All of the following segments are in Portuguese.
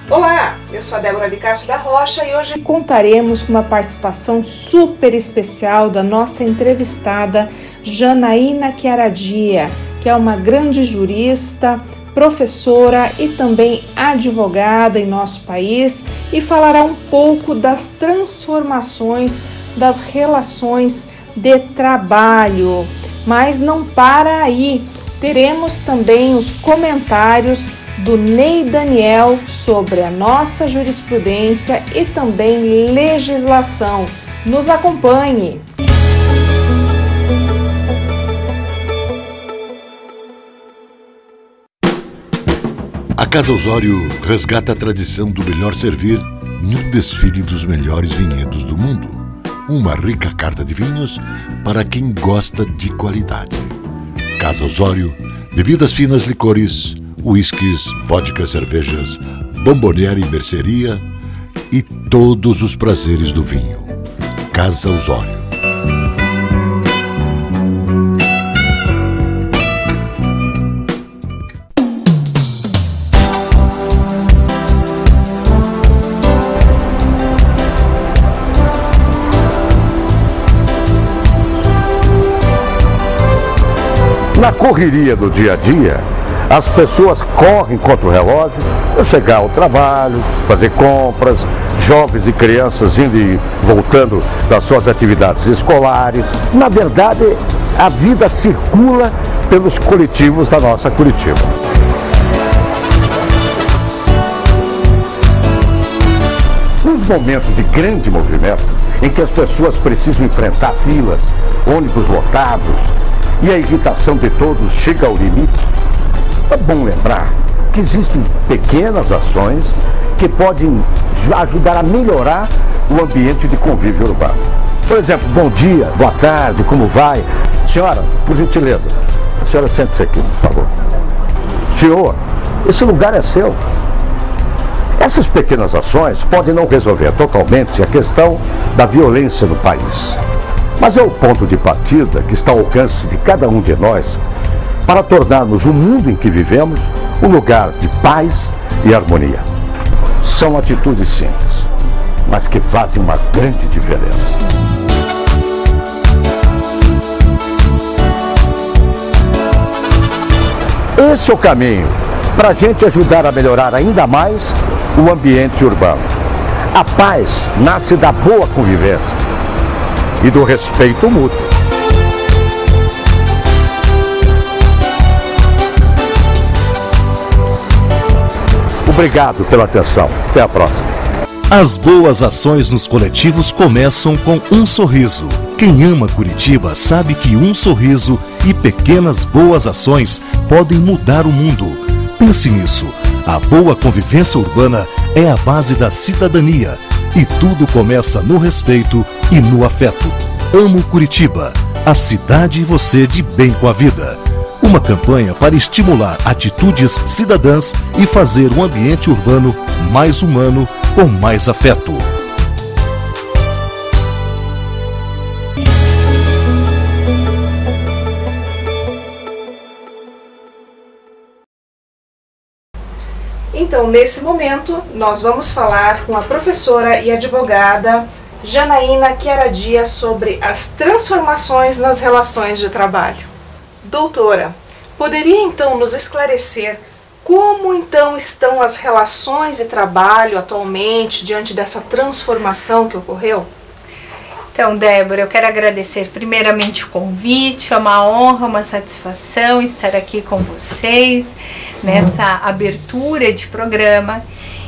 Olá, eu sou a Débora de Castro da Rocha e hoje contaremos com uma participação super especial da nossa entrevistada Janaína Chiaradia, que é uma grande jurista, professora e também advogada em nosso país e falará um pouco das transformações das relações de trabalho. Mas não para aí, teremos também os comentários do Ney Daniel sobre a nossa jurisprudência e também legislação. Nos acompanhe! A Casa Osório resgata a tradição do melhor servir em um desfile dos melhores vinhedos do mundo. Uma rica carta de vinhos para quem gosta de qualidade. Casa Osório, bebidas finas, licores, uísques, vodkas, cervejas, bomboniere e mercearia e todos os prazeres do vinho. Casa Osório. Na correria do dia a dia, as pessoas correm contra o relógio para chegar ao trabalho, fazer compras, jovens e crianças indo e voltando das suas atividades escolares. Na verdade, a vida circula pelos coletivos da nossa Curitiba. Nos momentos de grande movimento, em que as pessoas precisam enfrentar filas, ônibus lotados, e a irritação de todos chega ao limite, é bom lembrar que existem pequenas ações que podem ajudar a melhorar o ambiente de convívio urbano. Por exemplo, bom dia, boa tarde, como vai? Senhora, por gentileza, a senhora sente-se aqui, por favor. Senhor, esse lugar é seu. Essas pequenas ações podem não resolver totalmente a questão da violência no país, mas é o ponto de partida que está ao alcance de cada um de nós para tornarmos o mundo em que vivemos um lugar de paz e harmonia. São atitudes simples, mas que fazem uma grande diferença. Esse é o caminho para a gente ajudar a melhorar ainda mais o ambiente urbano. A paz nasce da boa convivência e do respeito mútuo. Obrigado pela atenção. Até a próxima. As boas ações nos coletivos começam com um sorriso. Quem ama Curitiba sabe que um sorriso e pequenas boas ações podem mudar o mundo. Pense nisso. A boa convivência urbana é a base da cidadania. E tudo começa no respeito e no afeto. Amo Curitiba, a cidade e você de bem com a vida. Uma campanha para estimular atitudes cidadãs e fazer um ambiente urbano mais humano, com mais afeto. Então, nesse momento, nós vamos falar com a professora e advogada Janaína Chiaradia sobre as transformações nas relações de trabalho. Doutora, poderia então nos esclarecer como então estão as relações de trabalho atualmente diante dessa transformação que ocorreu? Então, Débora, eu quero agradecer primeiramente o convite, é uma honra, uma satisfação estar aqui com vocês nessa abertura de programa.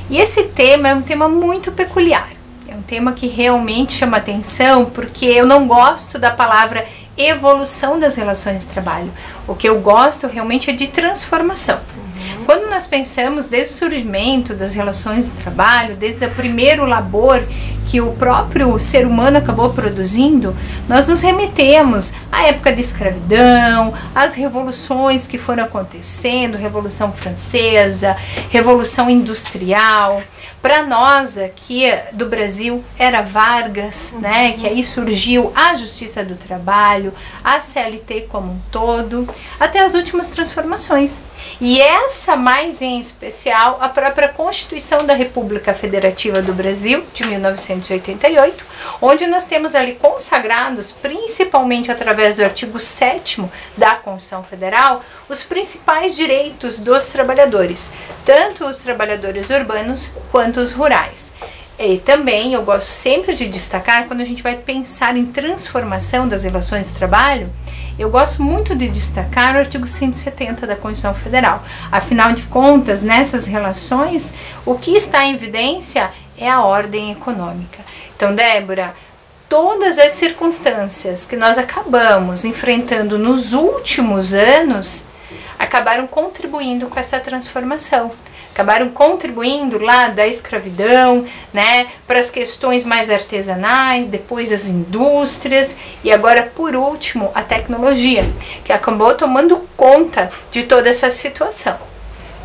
E esse tema é um tema muito peculiar, é um tema que realmente chama atenção, porque eu não gosto da palavra evolução das relações de trabalho. O que eu gosto realmente é de transformação. Quando nós pensamos desde o surgimento das relações de trabalho, desde o primeiro labor que o próprio ser humano acabou produzindo, nós nos remetemos à época da escravidão, às revoluções que foram acontecendo, Revolução Francesa, Revolução Industrial. Para nós aqui do Brasil era Vargas, né, que aí surgiu a Justiça do Trabalho, a CLT como um todo, até as últimas transformações. E essa mais em especial, a própria Constituição da República Federativa do Brasil, de 1988, onde nós temos ali consagrados, principalmente através do artigo 7º da Constituição Federal, os principais direitos dos trabalhadores, tanto os trabalhadores urbanos quanto os rurais. E também eu gosto sempre de destacar, quando a gente vai pensar em transformação das relações de trabalho, eu gosto muito de destacar o artigo 170 da Constituição Federal. Afinal de contas, nessas relações, o que está em evidência é a ordem econômica. Então, Débora, todas as circunstâncias que nós acabamos enfrentando nos últimos anos acabaram contribuindo com essa transformação. Acabaram contribuindo lá da escravidão, né, para as questões mais artesanais, depois as indústrias e agora, por último, a tecnologia, que acabou tomando conta de toda essa situação.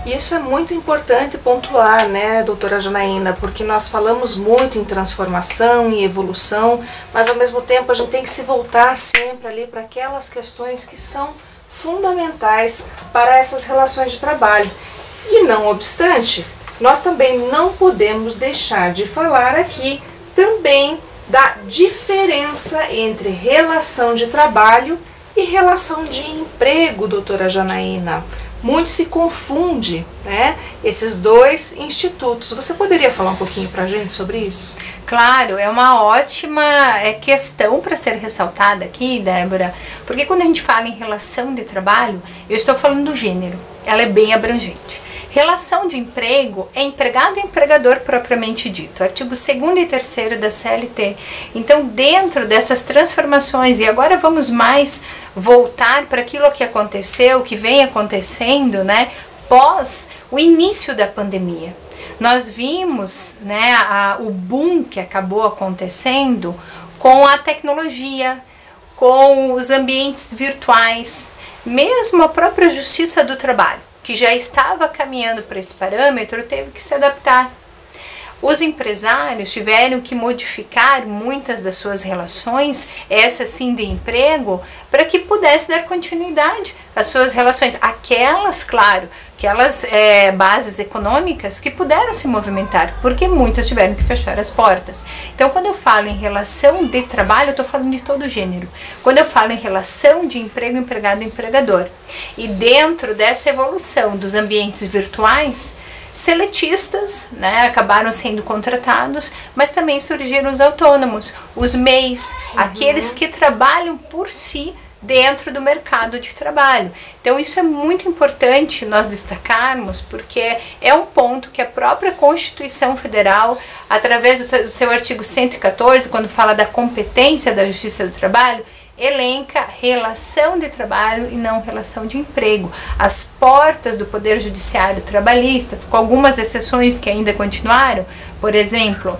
Isso é muito importante pontuar, né, doutora Janaína, porque nós falamos muito em transformação e evolução, mas ao mesmo tempo a gente tem que se voltar sempre ali para aquelas questões que são fundamentais para essas relações de trabalho. E não obstante, nós também não podemos deixar de falar aqui também da diferença entre relação de trabalho e relação de emprego, doutora Janaína. Muito se confunde, né, esses dois institutos. Você poderia falar um pouquinho para a gente sobre isso? Claro, é uma ótima questão para ser ressaltada aqui, Débora, porque quando a gente fala em relação de trabalho, eu estou falando do gênero, ela é bem abrangente. Relação de emprego é empregado e empregador propriamente dito, artigo 2º e 3º da CLT. Então, dentro dessas transformações, e agora vamos mais voltar para aquilo que aconteceu, que vem acontecendo, né, pós o início da pandemia. Nós vimos, né, o boom que acabou acontecendo com a tecnologia, com os ambientes virtuais, mesmo a própria Justiça do Trabalho, que já estava caminhando para esse parâmetro, teve que se adaptar. Os empresários tiveram que modificar muitas das suas relações, essa sim de emprego, para que pudesse dar continuidade às suas relações. Aquelas, claro, aquelas bases econômicas que puderam se movimentar, porque muitas tiveram que fechar as portas. Então, quando eu falo em relação de trabalho, eu estou falando de todo gênero. Quando eu falo em relação de emprego, empregado e empregador. E dentro dessa evolução dos ambientes virtuais, seletistas, né, acabaram sendo contratados, mas também surgiram os autônomos, os MEIs, aqueles que trabalham por si dentro do mercado de trabalho. Então isso é muito importante nós destacarmos, porque é um ponto que a própria Constituição Federal, através do seu artigo 114, quando fala da competência da Justiça do Trabalho, elenca relação de trabalho e não relação de emprego. As portas do Poder Judiciário trabalhista, com algumas exceções que ainda continuaram, por exemplo,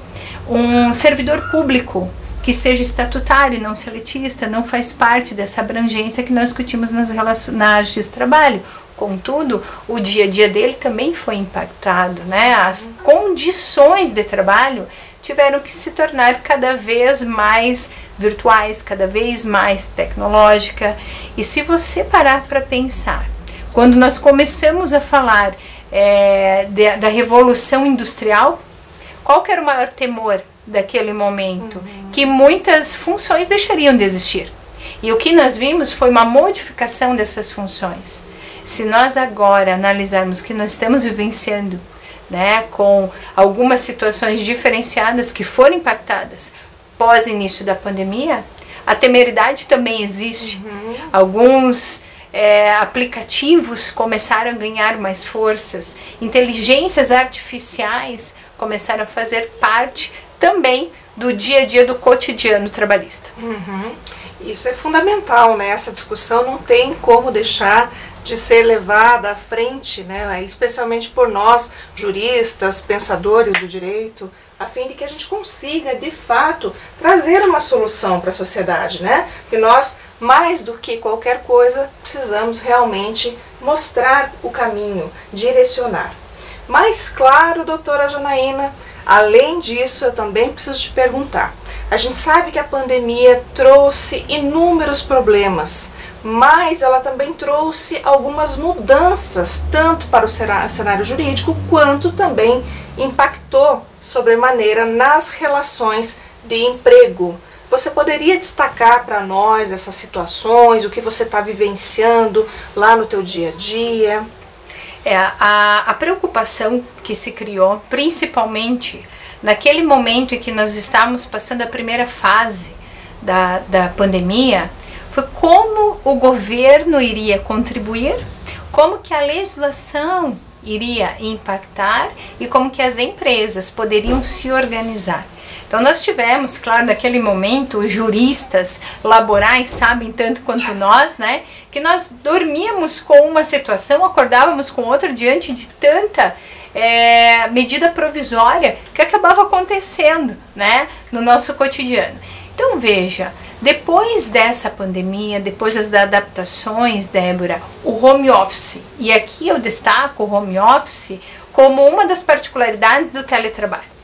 um servidor público que seja estatutário e não seletista não faz parte dessa abrangência que nós discutimos na Justiça do Trabalho. Contudo, o dia a dia dele também foi impactado, né? As condições de trabalho tiveram que se tornar cada vez mais virtuais, cada vez mais tecnológica. E se você parar para pensar, quando nós começamos a falar da Revolução Industrial, qual que era o maior temor daquele momento? Que muitas funções deixariam de existir. E o que nós vimos foi uma modificação dessas funções. Se nós agora analisarmos o que nós estamos vivenciando, né, com algumas situações diferenciadas que foram impactadas pós início da pandemia, a temeridade também existe. Alguns aplicativos começaram a ganhar mais forças, inteligências artificiais começaram a fazer parte também do dia a dia do cotidiano trabalhista. Isso é fundamental, né? Essa discussão não tem como deixar de ser levada à frente, né, especialmente por nós, juristas, pensadores do direito, a fim de que a gente consiga, de fato, trazer uma solução para a sociedade, né? Porque nós, mais do que qualquer coisa, precisamos realmente mostrar o caminho, direcionar. Mas, claro, doutora Janaína, além disso, eu também preciso te perguntar. A gente sabe que a pandemia trouxe inúmeros problemas, mas ela também trouxe algumas mudanças, tanto para o cenário jurídico, quanto também impactou sobremaneira nas relações de emprego. Você poderia destacar para nós essas situações, o que você está vivenciando lá no teu dia a dia? A preocupação que se criou, principalmente naquele momento em que nós estávamos passando a primeira fase da pandemia, foi como o governo iria contribuir, como que a legislação iria impactar e como que as empresas poderiam se organizar. Então nós tivemos, claro, naquele momento, os juristas laborais sabem tanto quanto nós, né, que nós dormíamos com uma situação, acordávamos com outra diante de tanta medida provisória que acabava acontecendo, né, no nosso cotidiano. Então veja, depois dessa pandemia, depois das adaptações, Débora, o home office, e aqui eu destaco o home office como uma das particularidades do teletrabalho.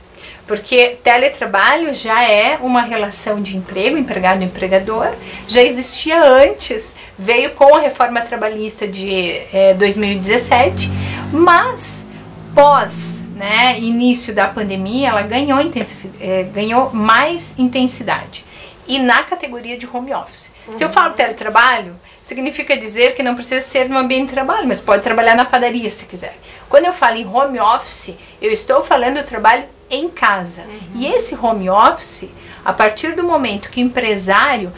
Porque teletrabalho já é uma relação de emprego, empregado-empregador, já existia antes, veio com a reforma trabalhista de 2017, mas pós, né, início da pandemia, ela ganhou mais intensidade. E na categoria de home office. Se eu falo teletrabalho, significa dizer que não precisa ser no ambiente de trabalho, mas pode trabalhar na padaria se quiser. Quando eu falo em home office, eu estou falando do trabalho em casa. E esse home office, a partir do momento que o empresário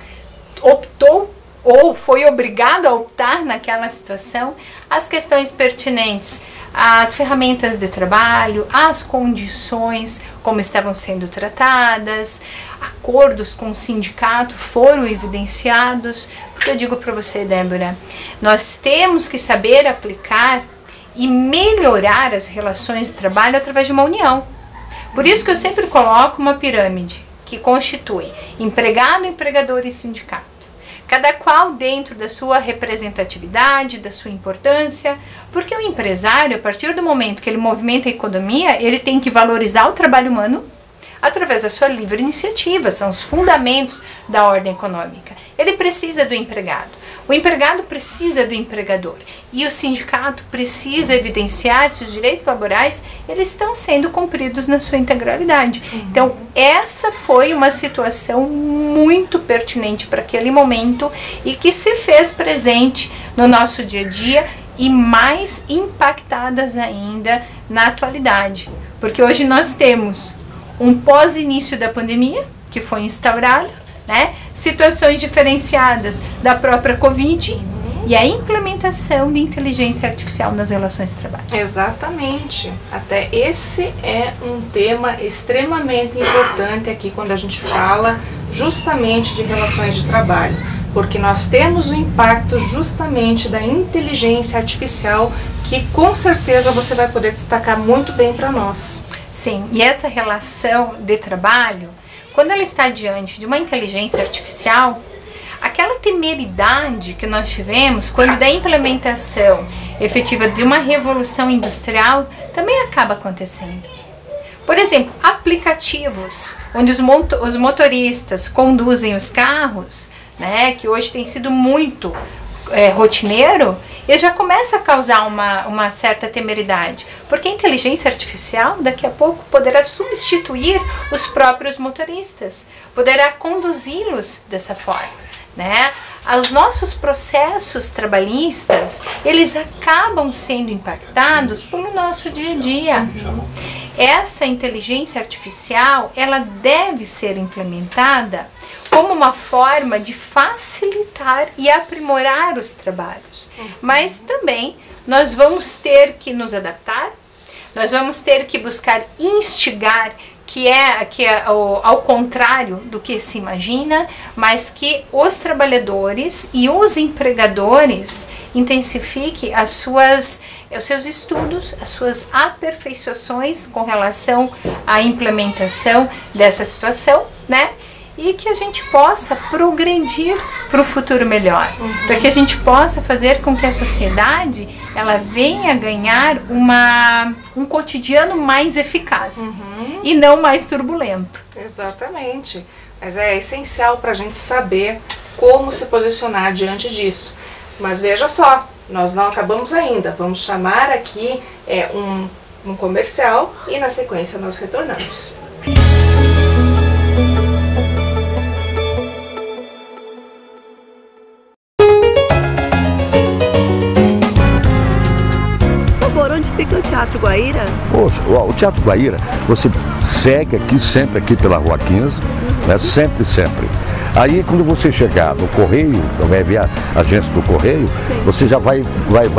optou ou foi obrigado a optar naquela situação, as questões pertinentes, as ferramentas de trabalho, as condições como estavam sendo tratadas, acordos com o sindicato foram evidenciados, porque eu digo para você, Débora, nós temos que saber aplicar e melhorar as relações de trabalho através de uma união. Por isso que eu sempre coloco uma pirâmide que constitui empregado, empregador e sindicato. Cada qual dentro da sua representatividade, da sua importância, porque o empresário, a partir do momento que ele movimenta a economia, ele tem que valorizar o trabalho humano através da sua livre iniciativa, são os fundamentos da ordem econômica. Ele precisa do empregado. O empregado precisa do empregador e o sindicato precisa evidenciar se os direitos laborais eles estão sendo cumpridos na sua integralidade. Então, essa foi uma situação muito pertinente para aquele momento e que se fez presente no nosso dia a dia e mais impactadas ainda na atualidade. Porque hoje nós temos um pós-início da pandemia, que foi instaurado, né? Situações diferenciadas da própria Covid e a implementação de inteligência artificial nas relações de trabalho. Exatamente. Até esse é um tema extremamente importante aqui quando a gente fala justamente de relações de trabalho, porque nós temos o impacto justamente da inteligência artificial que com certeza você vai poder destacar muito bem para nós. Sim, e essa relação de trabalho, quando ela está diante de uma inteligência artificial, aquela temeridade que nós tivemos quando da implementação efetiva de uma revolução industrial também acaba acontecendo. Por exemplo, aplicativos onde os motoristas conduzem os carros, né, que hoje tem sido muito rotineiro, ele já começa a causar uma certa temeridade, porque a inteligência artificial daqui a pouco poderá substituir os próprios motoristas, poderá conduzi-los dessa forma, né? Os nossos processos trabalhistas, eles acabam sendo impactados pelo nosso dia a dia. Essa inteligência artificial, ela deve ser implementada como uma forma de facilitar e aprimorar os trabalhos. Mas também nós vamos ter que nos adaptar, nós vamos ter que buscar instigar que é ao contrário do que se imagina, mas que os trabalhadores e os empregadores intensifiquem os seus estudos, as suas aperfeiçoações com relação à implementação dessa situação, né? E que a gente possa progredir para o futuro melhor, para que a gente possa fazer com que a sociedade ela venha ganhar um cotidiano mais eficaz e não mais turbulento. Exatamente, mas é essencial para a gente saber como se posicionar diante disso. Mas veja só, nós não acabamos ainda, vamos chamar aqui um comercial e na sequência nós retornamos. Fica o Teatro Guaíra? Poxa, o Teatro Guaíra, você segue aqui, sempre aqui pela Rua 15, né? Sempre. Aí quando você chegar no Correio, vai ver a agência do Correio, você já vai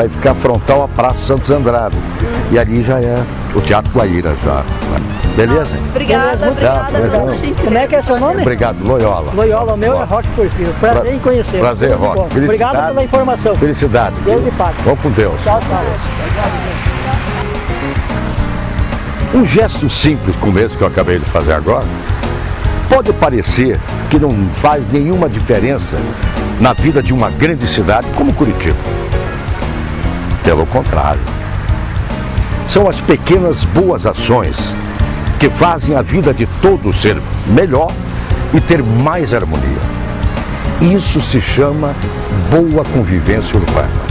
ficar frontal à Praça Santos Andrade. E ali já é o Teatro Guaíra já. Beleza? Obrigada. Como é que é seu nome? Obrigado, Loyola. Loyola, o meu é Roque Porfírio. Prazer em conhecer. Prazer, Roque. Obrigado pela informação. Felicidade. Deus lhe pague. Vamos com Deus. Tchau. Um gesto simples como esse que eu acabei de fazer agora, pode parecer que não faz nenhuma diferença na vida de uma grande cidade como Curitiba. Pelo contrário, são as pequenas boas ações que fazem a vida de todos ser melhor e ter mais harmonia. Isso se chama boa convivência urbana.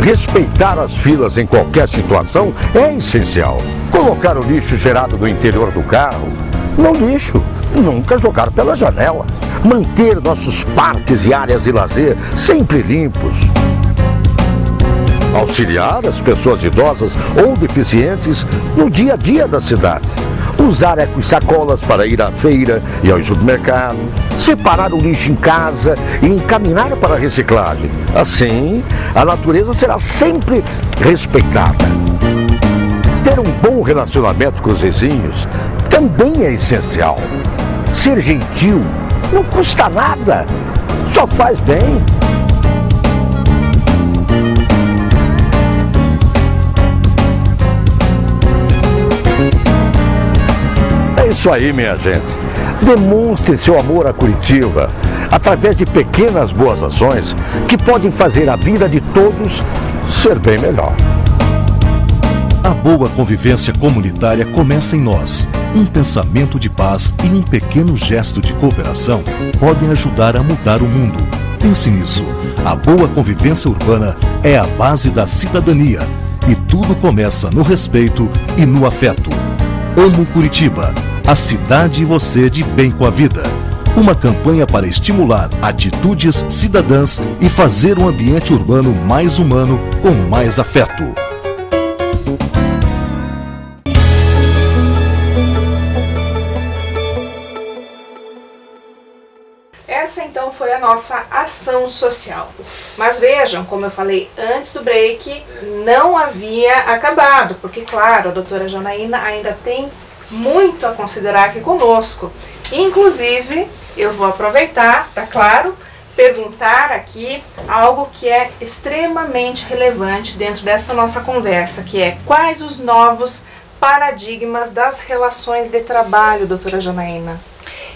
Respeitar as filas em qualquer situação é essencial. Colocar o lixo gerado no interior do carro no lixo, nunca jogar pela janela. Manter nossos parques e áreas de lazer sempre limpos. Auxiliar as pessoas idosas ou deficientes no dia a dia da cidade. Usar eco-sacolas para ir à feira e ao supermercado. Separar o lixo em casa e encaminhar para a reciclagem. Assim, a natureza será sempre respeitada. Ter um bom relacionamento com os vizinhos também é essencial. Ser gentil não custa nada, só faz bem. É isso aí, minha gente. Demonstre seu amor a Curitiba através de pequenas boas ações que podem fazer a vida de todos ser bem melhor. A boa convivência comunitária começa em nós. Um pensamento de paz e um pequeno gesto de cooperação podem ajudar a mudar o mundo. Pense nisso. A boa convivência urbana é a base da cidadania. E tudo começa no respeito e no afeto. Amo Curitiba, a cidade e você de bem com a vida. Uma campanha para estimular atitudes cidadãs e fazer um ambiente urbano mais humano com mais afeto. Essa então foi a nossa ação social. Mas vejam, como eu falei antes do break, não havia acabado, porque claro, a doutora Janaína ainda tem muito a considerar aqui conosco. Inclusive, eu vou aproveitar para, claro, perguntar aqui algo que é extremamente relevante dentro dessa nossa conversa, que é quais os novos paradigmas das relações de trabalho, doutora Janaína?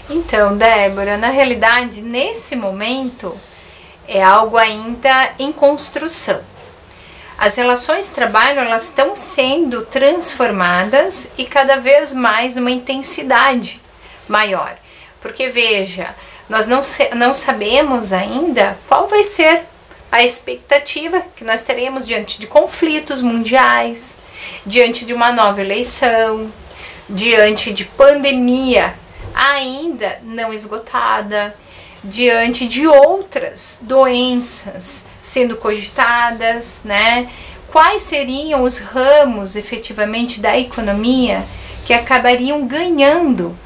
Então, Débora, na realidade, nesse momento, é algo ainda em construção. As relações de trabalho, elas estão sendo transformadas e cada vez mais numa intensidade maior. Porque, veja, nós não sabemos ainda qual vai ser a expectativa que nós teremos diante de conflitos mundiais, diante de uma nova eleição, diante de pandemia ainda não esgotada, diante de outras doenças sendo cogitadas, né? Quais seriam os ramos efetivamente da economia que acabariam ganhando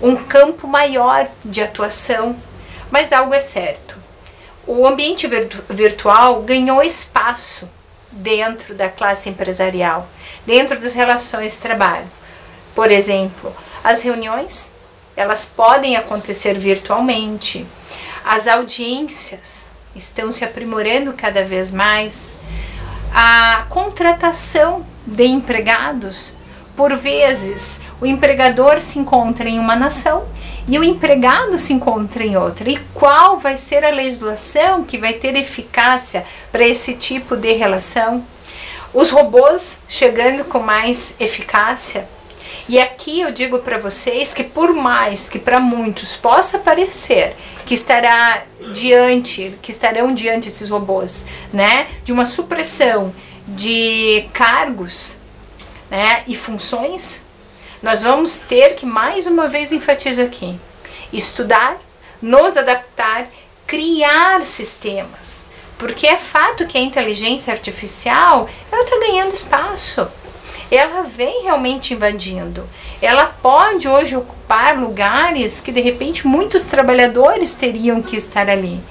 um campo maior de atuação? Mas algo é certo, o ambiente virtual ganhou espaço dentro da classe empresarial, dentro das relações de trabalho. Por exemplo, As reuniões, elas podem acontecer virtualmente. As audiências estão se aprimorando cada vez mais. A contratação de empregados, por vezes, o empregador se encontra em uma nação e o empregado se encontra em outra. E qual vai ser a legislação que vai ter eficácia para esse tipo de relação? Os robôs chegando com mais eficácia. E aqui eu digo para vocês que por mais que para muitos possa parecer que estarão diante esses robôs, né, de uma supressão de cargos, né, e funções, nós vamos ter que, mais uma vez enfatizo aqui, estudar, nos adaptar, criar sistemas. Porque é fato que a inteligência artificial, ela está ganhando espaço. Ela vem realmente invadindo. Ela pode hoje ocupar lugares que de repente muitos trabalhadores teriam que estar ali.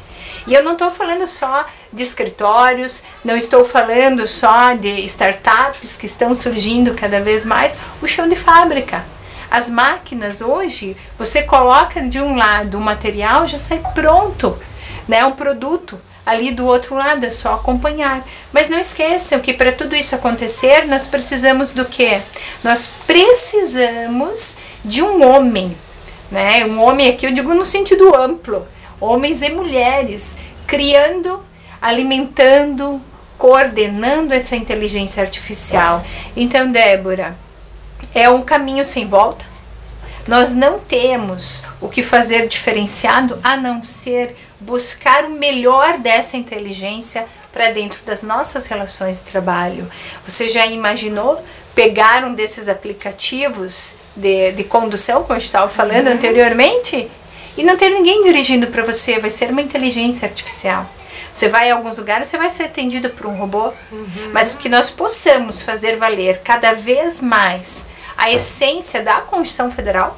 E eu não estou falando só de escritórios, não estou falando só de startups que estão surgindo cada vez mais, o chão de fábrica. As máquinas hoje, você coloca de um lado o material, já sai pronto, né, um produto. Ali do outro lado é só acompanhar. Mas não esqueçam que para tudo isso acontecer, nós precisamos do quê? Nós precisamos de um homem, né? Um homem aqui eu digo no sentido amplo. Homens e mulheres criando, alimentando, coordenando essa inteligência artificial. Então, Débora, é um caminho sem volta. Nós não temos o que fazer diferenciado a não ser buscar o melhor dessa inteligência para dentro das nossas relações de trabalho. Você já imaginou pegar um desses aplicativos de condução, como eu estava falando anteriormente, e não ter ninguém dirigindo para você? Vai ser uma inteligência artificial. Você vai a alguns lugares, você vai ser atendido por um robô, mas que nós possamos fazer valer cada vez mais a essência da Constituição Federal,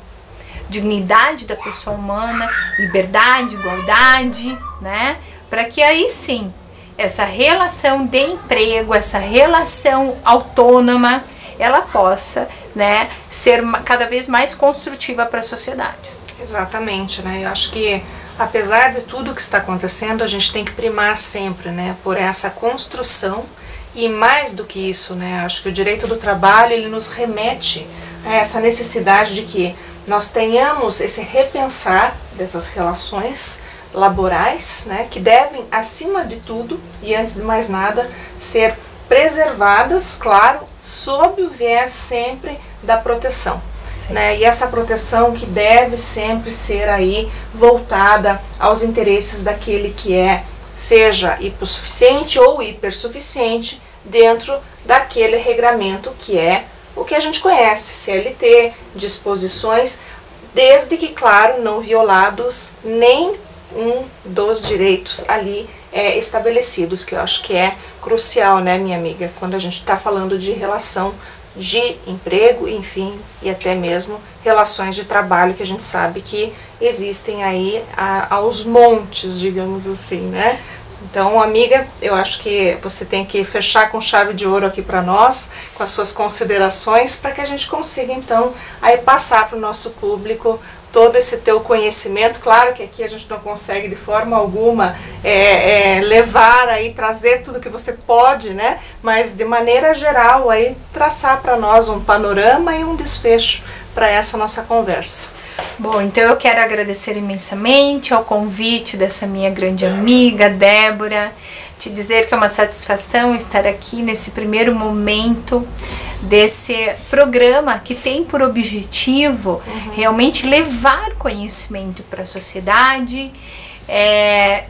dignidade da pessoa humana, liberdade, igualdade, né? Para que aí sim, essa relação de emprego, essa relação autônoma, ela possa, né, ser cada vez mais construtiva para a sociedade. Exatamente, né? Eu acho que apesar de tudo que está acontecendo, a gente tem que primar sempre, né, por essa construção. E mais do que isso, né, acho que o direito do trabalho, ele nos remete a essa necessidade de que nós tenhamos esse repensar dessas relações laborais, né, que devem, acima de tudo e antes de mais nada, ser preservadas, claro, sob o viés sempre da proteção. Né, e essa proteção que deve sempre ser aí voltada aos interesses daquele que seja hipossuficiente ou hipersuficiente dentro daquele regramento que é o que a gente conhece, CLT, disposições, desde que, claro, não violados nem um dos direitos ali estabelecidos, que eu acho que é crucial, né, minha amiga, quando a gente está falando de relação de emprego, enfim, e até mesmo relações de trabalho, que a gente sabe que existem aí aos montes, digamos assim, né? Então, amiga, eu acho que você tem que fechar com chave de ouro aqui para nós, com as suas considerações, para que a gente consiga, então, aí passar para o nosso público todo esse teu conhecimento. Claro que aqui a gente não consegue de forma alguma levar aí, trazer tudo que você pode, né? Mas de maneira geral aí traçar para nós um panorama e um desfecho para essa nossa conversa. Bom, então eu quero agradecer imensamente ao convite dessa minha grande amiga, Débora, te dizer que é uma satisfação estar aqui nesse primeiro momento desse programa que tem por objetivo realmente levar conhecimento para a sociedade,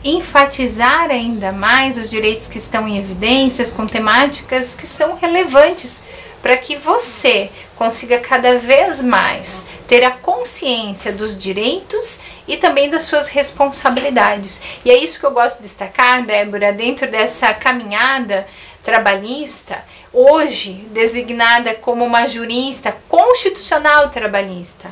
enfatizar ainda mais os direitos que estão em evidências com temáticas que são relevantes para que você consiga cada vez mais ter a consciência dos direitos e também das suas responsabilidades. E é isso que eu gosto de destacar, Débora, dentro dessa caminhada trabalhista, hoje designada como uma jurista constitucional trabalhista.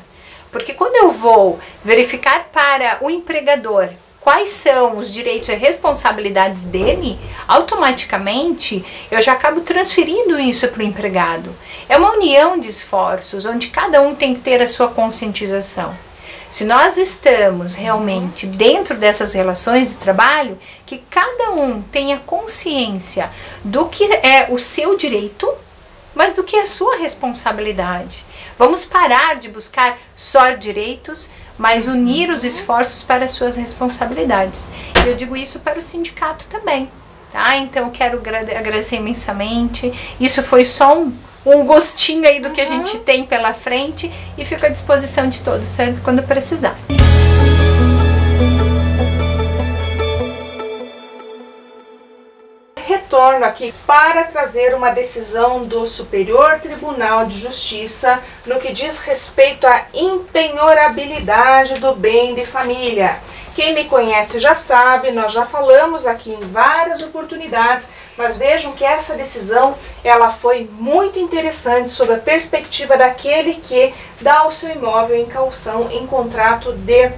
Porque quando eu vou verificar para o empregador quais são os direitos e responsabilidades dele, automaticamente eu já acabo transferindo isso para o empregado. É uma união de esforços, onde cada um tem que ter a sua conscientização. Se nós estamos realmente dentro dessas relações de trabalho, que cada um tenha consciência do que é o seu direito, mas do que é a sua responsabilidade. Vamos parar de buscar só direitos, mas unir os esforços para as suas responsabilidades. Eu digo isso para o sindicato também, tá? Então eu quero agradecer imensamente. Isso foi só um gostinho aí do que a gente tem pela frente e fico à disposição de todos, sempre quando precisar. Retorno aqui para trazer uma decisão do Superior Tribunal de Justiça no que diz respeito à impenhorabilidade do bem de família. Quem me conhece já sabe, nós já falamos aqui em várias oportunidades, mas vejam que essa decisão ela foi muito interessante sob a perspectiva daquele que dá o seu imóvel em caução em contrato de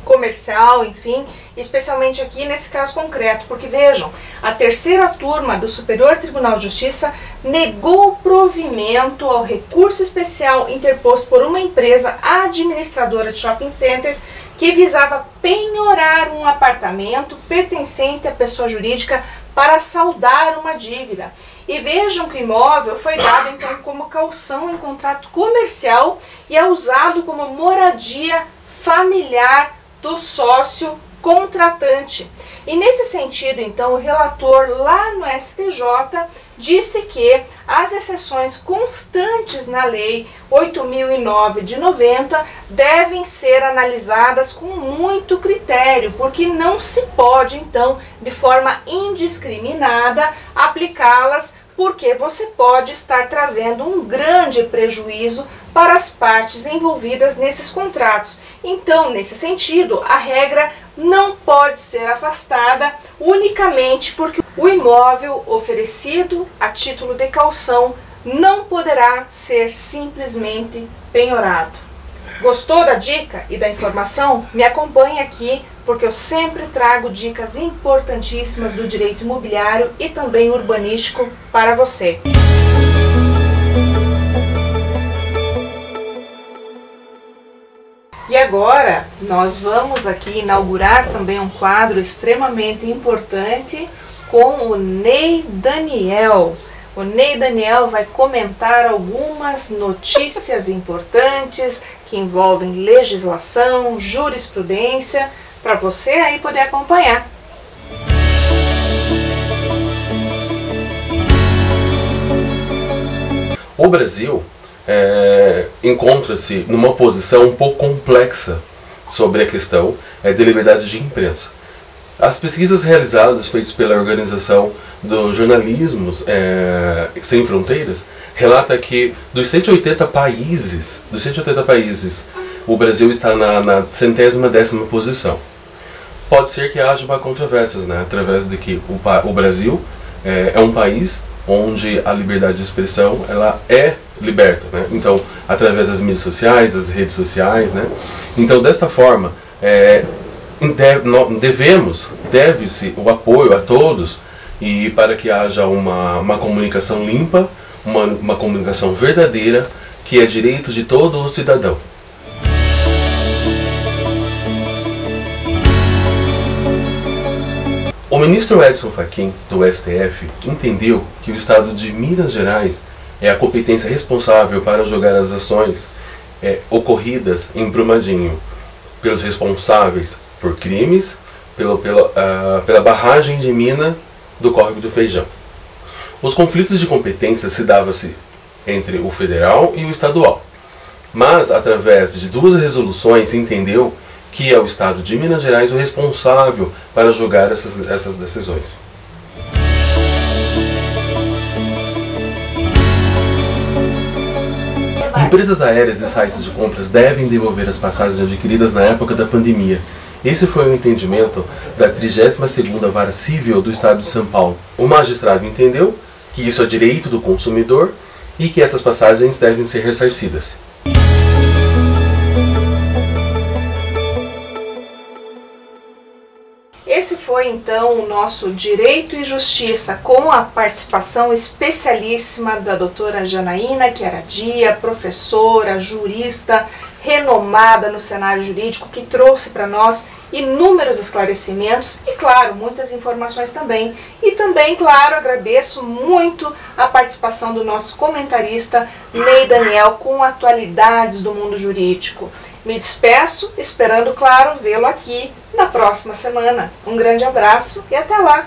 comercial, enfim, especialmente aqui nesse caso concreto, porque vejam, a terceira turma do Superior Tribunal de Justiça negou provimento ao recurso especial interposto por uma empresa administradora de shopping center que visava penhorar um apartamento pertencente à pessoa jurídica para saldar uma dívida. E vejam que o imóvel foi dado então como caução em contrato comercial e é usado como moradia familiar do sócio contratante. E nesse sentido, então, o relator lá no STJ disse que as exceções constantes na Lei 8.009 de 90 devem ser analisadas com muito critério, porque não se pode, então, de forma indiscriminada, aplicá-las, porque você pode estar trazendo um grande prejuízo para as partes envolvidas nesses contratos. Então, nesse sentido, a regra não pode ser afastada unicamente porque o imóvel oferecido a título de caução não poderá ser simplesmente penhorado. Gostou da dica e da informação? Me acompanhe aqui, porque eu sempre trago dicas importantíssimas do direito imobiliário e também urbanístico para você. E agora nós vamos aqui inaugurar também um quadro extremamente importante com o Ney Daniel. O Ney Daniel vai comentar algumas notícias importantes que envolvem legislação, jurisprudência, para você aí poder acompanhar. O Brasil encontra-se numa posição um pouco complexa sobre a questão de liberdade de imprensa. As pesquisas realizadas, feitas pela Organização do Jornalismo Sem Fronteiras, relata que dos 180 países, o Brasil está na 110ª posição. Pode ser que haja uma controvérsia, né, através de que o Brasil é um país onde a liberdade de expressão ela é liberta, né? Então, através das mídias sociais, das redes sociais, né? Então, desta forma, deve-se o apoio a todos e para que haja uma comunicação limpa, uma comunicação verdadeira, que é direito de todo o cidadão. O ministro Edson Fachin, do STF, entendeu que o Estado de Minas Gerais é a competência responsável para julgar as ações ocorridas em Brumadinho pelos responsáveis por crimes pela barragem de mina do Córrego do Feijão. Os conflitos de competência se davam-se entre o federal e o estadual, mas através de duas resoluções se entendeu que é o Estado de Minas Gerais o responsável para julgar essas decisões. Empresas aéreas e sites de compras devem devolver as passagens adquiridas na época da pandemia. Esse foi o entendimento da 32ª Vara Civil do Estado de São Paulo. O magistrado entendeu que isso é direito do consumidor e que essas passagens devem ser ressarcidas. Esse foi então o nosso Direito e Justiça, com a participação especialíssima da doutora Janaína Chiaradia, professora, jurista, renomada no cenário jurídico, que trouxe para nós inúmeros esclarecimentos e, claro, muitas informações também. E também, claro, agradeço muito a participação do nosso comentarista Ney Daniel com atualidades do mundo jurídico. Me despeço, esperando, claro, vê-lo aqui na próxima semana. Um grande abraço e até lá!